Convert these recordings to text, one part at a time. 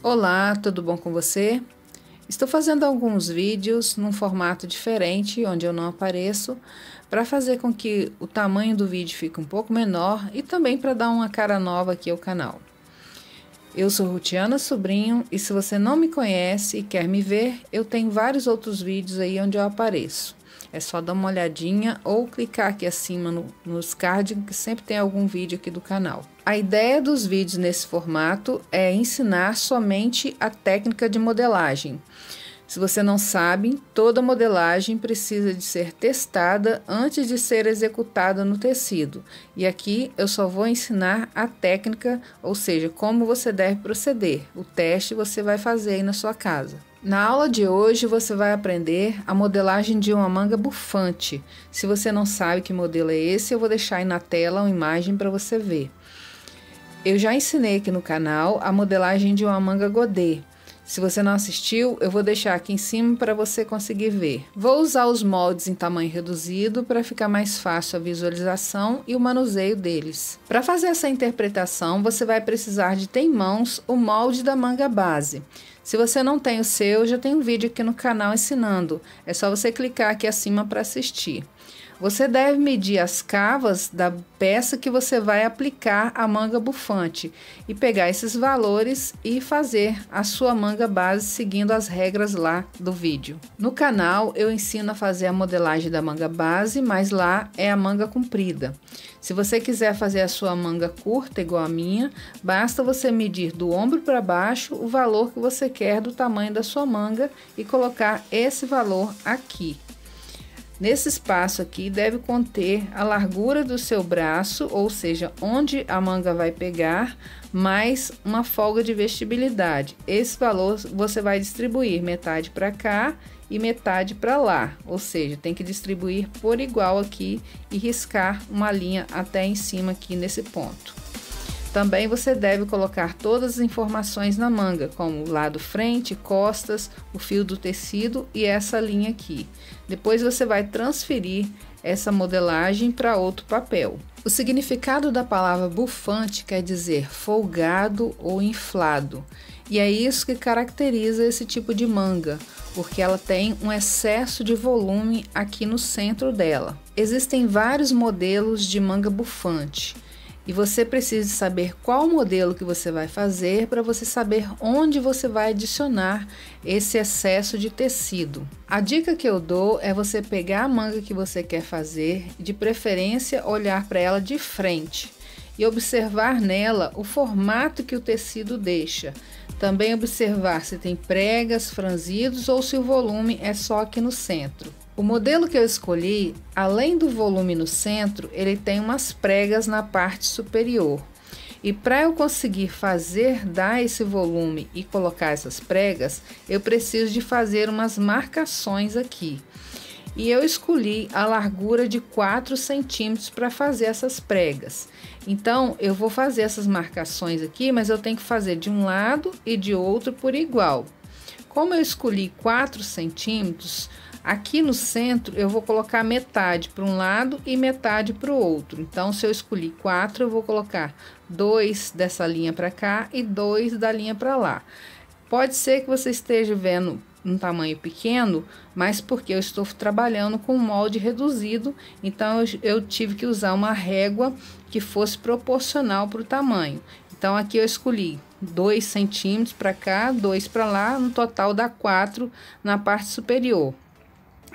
Olá, tudo bom com você? Estou fazendo alguns vídeos num formato diferente, onde eu não apareço, para fazer com que o tamanho do vídeo fique um pouco menor e também para dar uma cara nova aqui ao canal. Eu sou Rutiana Sobrinho e se você não me conhece e quer me ver, eu tenho vários outros vídeos aí onde eu apareço. É só dar uma olhadinha ou clicar aqui acima nos cards que sempre tem algum vídeo aqui do canal. A ideia dos vídeos nesse formato é ensinar somente a técnica de modelagem. Se você não sabe, toda modelagem precisa de ser testada antes de ser executada no tecido. E aqui eu só vou ensinar a técnica, ou seja, como você deve proceder. O teste você vai fazer aí na sua casa. Na aula de hoje você vai aprender a modelagem de uma manga bufante. Se você não sabe que modelo é esse, eu vou deixar aí na tela uma imagem para você ver. Eu já ensinei aqui no canal a modelagem de uma manga godê. Se você não assistiu, eu vou deixar aqui em cima para você conseguir ver. Vou usar os moldes em tamanho reduzido para ficar mais fácil a visualização e o manuseio deles. Para fazer essa interpretação, você vai precisar de ter em mãos o molde da manga base. Se você não tem o seu, já tem um vídeo aqui no canal ensinando. É só você clicar aqui acima para assistir. Você deve medir as cavas da peça que você vai aplicar a manga bufante e pegar esses valores e fazer a sua manga base seguindo as regras lá do vídeo. No canal eu ensino a fazer a modelagem da manga base, mas lá é a manga comprida. Se você quiser fazer a sua manga curta igual a minha, basta você medir do ombro para baixo o valor que você quer do tamanho da sua manga e colocar esse valor aqui. Nesse espaço aqui deve conter a largura do seu braço, ou seja, onde a manga vai pegar, mais uma folga de vestibilidade. Esse valor você vai distribuir metade para cá e metade para lá, ou seja, tem que distribuir por igual aqui e riscar uma linha até em cima aqui nesse ponto. Também você deve colocar todas as informações na manga, como lado frente, costas, o fio do tecido e essa linha aqui. Depois você vai transferir essa modelagem para outro papel. O significado da palavra bufante quer dizer folgado ou inflado. E é isso que caracteriza esse tipo de manga, porque ela tem um excesso de volume aqui no centro dela. Existem vários modelos de manga bufante. E você precisa saber qual modelo que você vai fazer para você saber onde você vai adicionar esse excesso de tecido. A dica que eu dou é você pegar a manga que você quer fazer, de preferência olhar para ela de frente e observar nela o formato que o tecido deixa. Também observar se tem pregas, franzidos ou se o volume é só aqui no centro. O modelo que eu escolhi, além do volume no centro, ele tem umas pregas na parte superior. E para eu conseguir dar esse volume e colocar essas pregas, eu preciso de fazer umas marcações aqui. E eu escolhi a largura de 4 centímetros para fazer essas pregas. Então, eu vou fazer essas marcações aqui, mas eu tenho que fazer de um lado e de outro por igual. Como eu escolhi 4 centímetros, aqui no centro eu vou colocar metade para um lado e metade para o outro. Então, se eu escolhi 4, eu vou colocar 2 dessa linha para cá e 2 da linha para lá. Pode ser que você esteja vendo um tamanho pequeno, mas porque eu estou trabalhando com molde reduzido, então eu tive que usar uma régua que fosse proporcional para o tamanho. Então, aqui eu escolhi 2 centímetros para cá, 2 para lá, no total dá 4 na parte superior.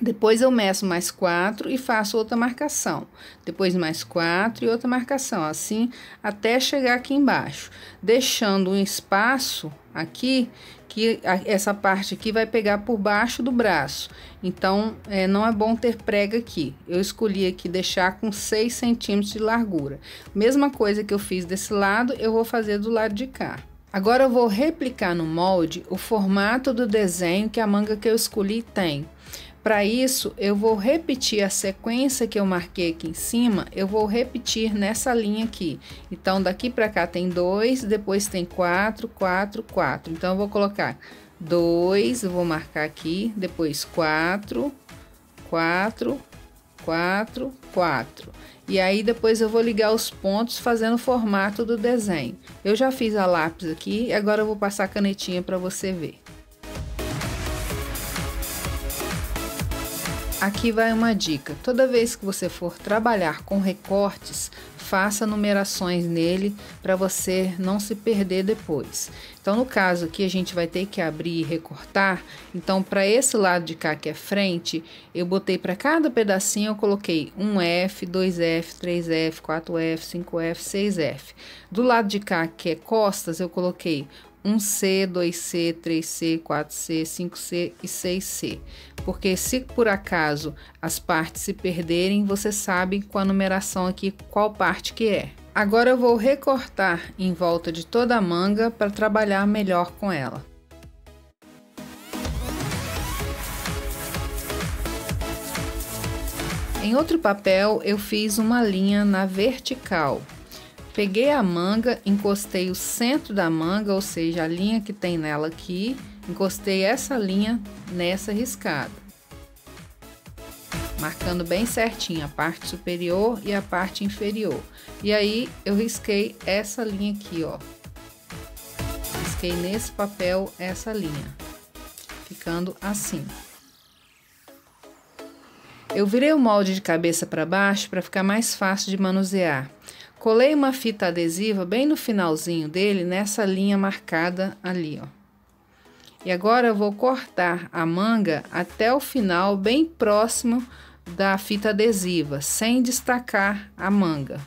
Depois eu meço mais 4 e faço outra marcação. Depois mais 4 e outra marcação, assim até chegar aqui embaixo. Deixando um espaço aqui, que essa parte aqui vai pegar por baixo do braço. Então, não é bom ter prega aqui. Eu escolhi aqui deixar com 6 centímetros de largura. Mesma coisa que eu fiz desse lado, eu vou fazer do lado de cá. Agora eu vou replicar no molde o formato do desenho que a manga que eu escolhi tem. Para isso, eu vou repetir a sequência que eu marquei aqui em cima, eu vou repetir nessa linha aqui. Então, daqui para cá tem 2, depois tem 4, 4, 4. Então, eu vou colocar 2, eu vou marcar aqui, depois 4, 4, 4, 4. E aí depois eu vou ligar os pontos fazendo o formato do desenho. Eu já fiz a lápis aqui e agora eu vou passar a canetinha para você ver. Aqui vai uma dica: toda vez que você for trabalhar com recortes, faça numerações nele para você não se perder depois. Então, no caso aqui, a gente vai ter que abrir e recortar. Então, para esse lado de cá que é frente, eu botei para cada pedacinho, eu coloquei 1F, 2F, 3F, 4F, 5F, 6F. Do lado de cá que é costas, eu coloquei 1C, 2C, 3C, 4C, 5C e 6C. Porque se por acaso as partes se perderem, você sabe com a numeração aqui qual parte que é. Agora eu vou recortar em volta de toda a manga para trabalhar melhor com ela. Em outro papel eu fiz uma linha na vertical. Peguei a manga, encostei o centro da manga, ou seja, a linha que tem nela aqui, encostei essa linha nessa riscada, marcando bem certinho a parte superior e a parte inferior. E aí eu risquei essa linha aqui, ó. Risquei nesse papel essa linha, ficando assim. Eu virei o molde de cabeça para baixo para ficar mais fácil de manusear. Colei uma fita adesiva bem no finalzinho dele, nessa linha marcada ali, ó. E agora eu vou cortar a manga até o final, bem próximo da fita adesiva, sem destacar a manga.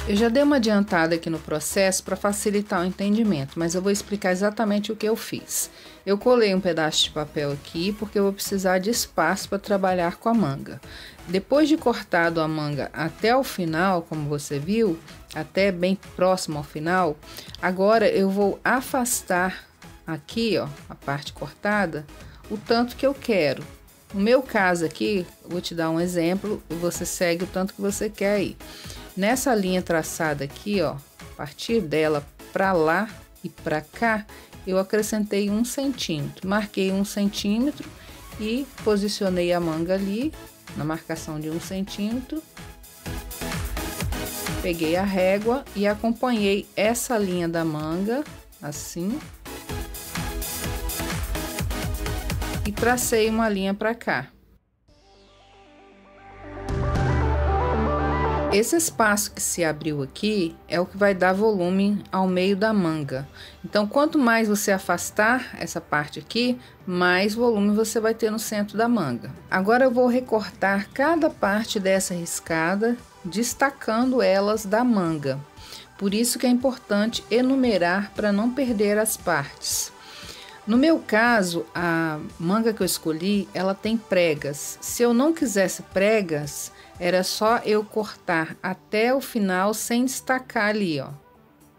Eu já dei uma adiantada aqui no processo para facilitar o entendimento, mas eu vou explicar exatamente o que eu fiz. Eu colei um pedaço de papel aqui porque eu vou precisar de espaço para trabalhar com a manga. Depois de cortado a manga até o final, como você viu, até bem próximo ao final, agora eu vou afastar aqui, ó, a parte cortada, o tanto que eu quero. No meu caso aqui, vou te dar um exemplo e você segue o tanto que você quer aí. Nessa linha traçada aqui, ó, a partir dela para lá e para cá, eu acrescentei 1 centímetro. Marquei 1 centímetro e posicionei a manga ali na marcação de 1 centímetro. Peguei a régua e acompanhei essa linha da manga, assim. E tracei uma linha para cá. Esse espaço que se abriu aqui é o que vai dar volume ao meio da manga. Então, quanto mais você afastar essa parte aqui, mais volume você vai ter no centro da manga. Agora eu vou recortar cada parte dessa riscada, destacando elas da manga. Por isso que é importante enumerar para não perder as partes. No meu caso, a manga que eu escolhi, ela tem pregas. Se eu não quisesse pregas, era só eu cortar até o final sem destacar ali, ó.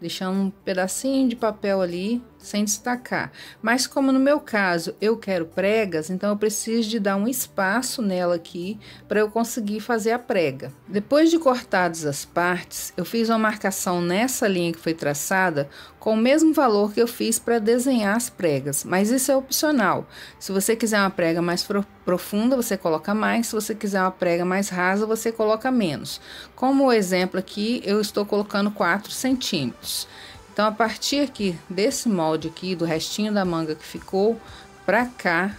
Deixando um pedacinho de papel ali sem destacar. Mas como no meu caso eu quero pregas, então eu preciso de dar um espaço nela aqui para eu conseguir fazer a prega. Depois de cortadas as partes, eu fiz uma marcação nessa linha que foi traçada com o mesmo valor que eu fiz para desenhar as pregas, mas isso é opcional. Se você quiser uma prega mais profunda, você coloca mais. Se você quiser uma prega mais rasa, você coloca menos. Como o exemplo aqui, eu estou colocando 4 centímetros. Então, a partir aqui desse molde aqui, do restinho da manga que ficou, pra cá,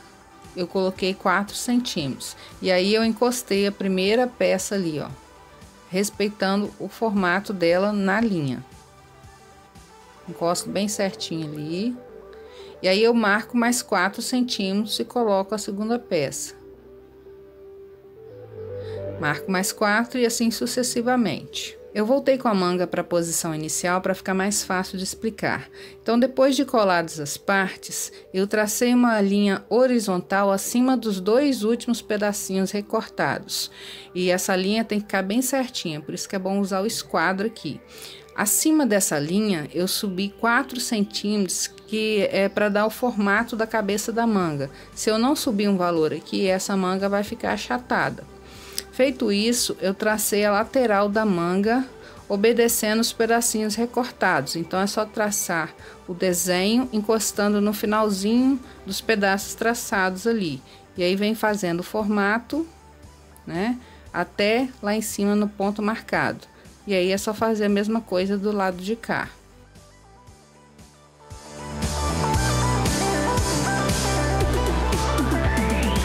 eu coloquei 4 centímetros. E aí, eu encostei a primeira peça ali, ó, respeitando o formato dela na linha. Encosto bem certinho ali. E aí, eu marco mais 4 centímetros e coloco a segunda peça. Marco mais 4 e assim sucessivamente. Eu voltei com a manga para a posição inicial para ficar mais fácil de explicar. Então, depois de coladas as partes, eu tracei uma linha horizontal acima dos 2 últimos pedacinhos recortados. E essa linha tem que ficar bem certinha, por isso que é bom usar o esquadro aqui. Acima dessa linha, eu subi 4 centímetros, que é para dar o formato da cabeça da manga. Se eu não subir um valor aqui, essa manga vai ficar achatada. Feito isso, eu tracei a lateral da manga, obedecendo os pedacinhos recortados. Então é só traçar o desenho encostando no finalzinho dos pedaços traçados ali. E aí vem fazendo o formato, né, até lá em cima no ponto marcado. E aí é só fazer a mesma coisa do lado de cá.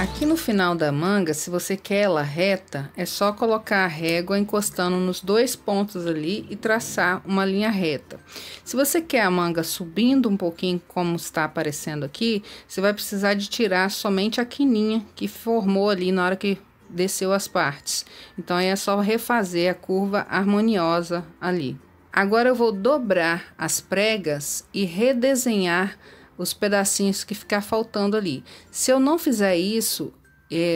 Aqui no final da manga, se você quer ela reta, é só colocar a régua encostando nos dois pontos ali e traçar uma linha reta. Se você quer a manga subindo um pouquinho, como está aparecendo aqui, você vai precisar de tirar somente a quininha que formou ali na hora que desceu as partes. Então aí é só refazer a curva harmoniosa ali. Agora eu vou dobrar as pregas e redesenhar os pedacinhos que ficar faltando ali. Se eu não fizer isso,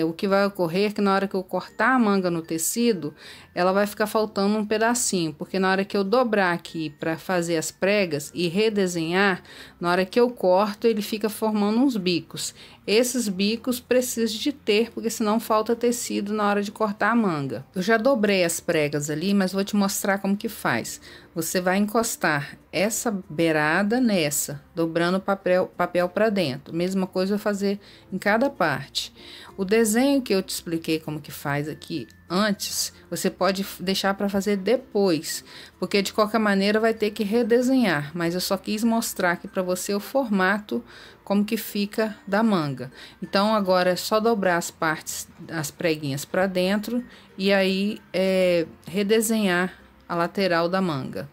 o que vai ocorrer é que na hora que eu cortar a manga no tecido, ela vai ficar faltando um pedacinho, porque na hora que eu dobrar aqui para fazer as pregas e redesenhar, na hora que eu corto, ele fica formando uns bicos. Esses bicos preciso de ter, porque senão falta tecido na hora de cortar a manga. Eu já dobrei as pregas ali, mas vou te mostrar como que faz. Você vai encostar essa beirada nessa, dobrando o papel para dentro. Mesma coisa eu vou fazer em cada parte. O desenho que eu te expliquei como que faz aqui antes, você pode deixar para fazer depois, porque de qualquer maneira vai ter que redesenhar, mas eu só quis mostrar aqui para você o formato, como que fica da manga. Então agora é só dobrar as partes, as preguinhas para dentro e aí redesenhar a lateral da manga.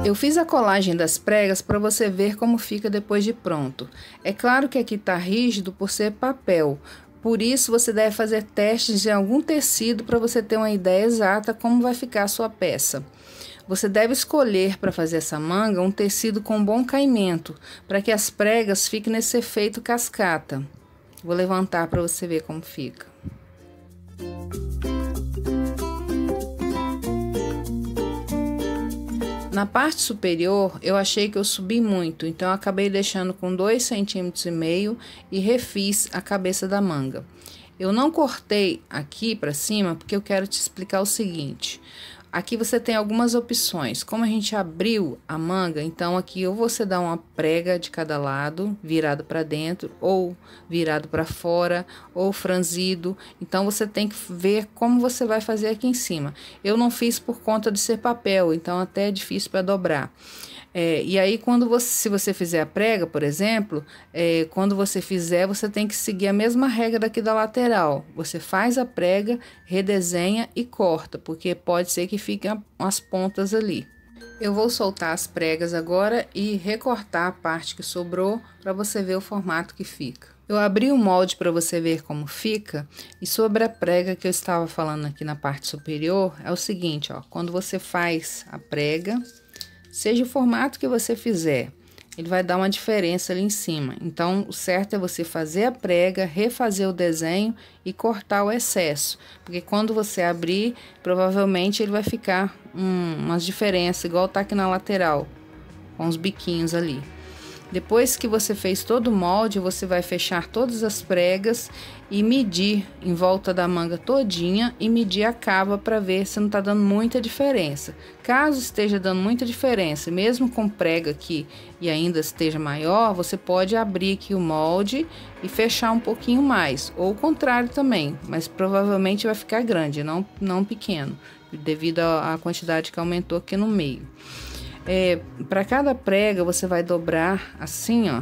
Eu fiz a colagem das pregas para você ver como fica depois de pronto. É claro que aqui tá rígido por ser papel, por isso você deve fazer testes em algum tecido para você ter uma ideia exata como vai ficar a sua peça. Você deve escolher para fazer essa manga um tecido com bom caimento, para que as pregas fiquem nesse efeito cascata. Vou levantar para você ver como fica. Na parte superior, eu achei que eu subi muito, então eu acabei deixando com 2,5 cm e refiz a cabeça da manga. Eu não cortei aqui para cima porque eu quero te explicar o seguinte. Aqui você tem algumas opções. Como a gente abriu a manga, então aqui ou você dá uma prega de cada lado, virado para dentro, ou virado para fora, ou franzido. Então você tem que ver como você vai fazer aqui em cima. Eu não fiz por conta de ser papel, então até é difícil para dobrar. E aí, se você fizer a prega, por exemplo, quando você fizer, você tem que seguir a mesma regra daqui da lateral. Você faz a prega, redesenha e corta, porque pode ser que fiquem as pontas ali. Eu vou soltar as pregas agora e recortar a parte que sobrou para você ver o formato que fica. Eu abri o molde para você ver como fica, e sobre a prega que eu estava falando aqui na parte superior, é o seguinte, ó, quando você faz a prega, seja o formato que você fizer, ele vai dar uma diferença ali em cima. Então, o certo é você fazer a prega, refazer o desenho e cortar o excesso. Porque quando você abrir, provavelmente ele vai ficar umas diferenças, igual tá aqui na lateral, com os biquinhos ali. Depois que você fez todo o molde, você vai fechar todas as pregas e medir em volta da manga todinha e medir a cava para ver se não está dando muita diferença. Caso esteja dando muita diferença, mesmo com prega aqui e ainda esteja maior, você pode abrir aqui o molde e fechar um pouquinho mais, ou o contrário também, mas provavelmente vai ficar grande, não pequeno, devido à quantidade que aumentou aqui no meio. Para cada prega você vai dobrar assim, ó,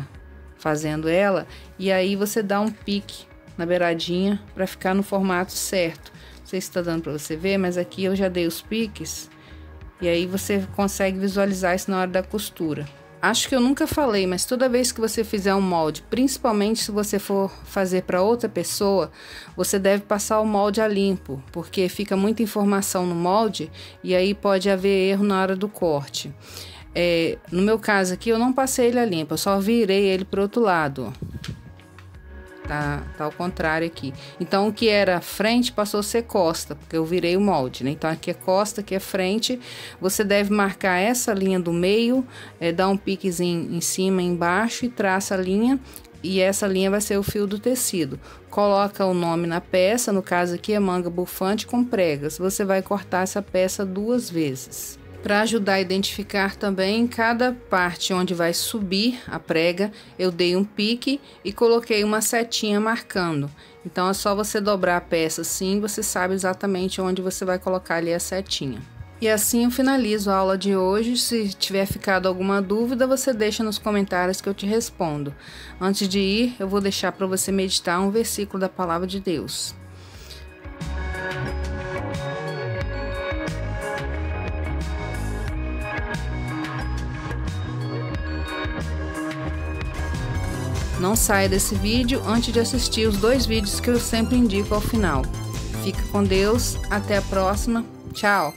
fazendo ela, e aí você dá um pique na beiradinha para ficar no formato certo. Não sei se está dando para você ver, mas aqui eu já dei os piques e aí você consegue visualizar isso na hora da costura. Acho que eu nunca falei, mas toda vez que você fizer um molde, principalmente se você for fazer para outra pessoa, você deve passar o molde a limpo, porque fica muita informação no molde e aí pode haver erro na hora do corte. No meu caso aqui, eu não passei ele a limpo, eu só virei ele para o outro lado. Tá ao contrário aqui. Então, o que era frente passou a ser costa, porque eu virei o molde, né? Então, aqui é costa, aqui é frente. Você deve marcar essa linha do meio, dar um piquezinho em cima e embaixo e traça a linha. E essa linha vai ser o fio do tecido. Coloca o nome na peça, no caso aqui é manga bufante com pregas. Você vai cortar essa peça 2 vezes. Para ajudar a identificar também, cada parte onde vai subir a prega, eu dei um pique e coloquei uma setinha marcando. Então, é só você dobrar a peça assim, você sabe exatamente onde você vai colocar ali a setinha. E assim eu finalizo a aula de hoje. Se tiver ficado alguma dúvida, você deixa nos comentários que eu te respondo. Antes de ir, eu vou deixar para você meditar um versículo da Palavra de Deus. Não saia desse vídeo antes de assistir os 2 vídeos que eu sempre indico ao final. Fica com Deus, até a próxima, tchau!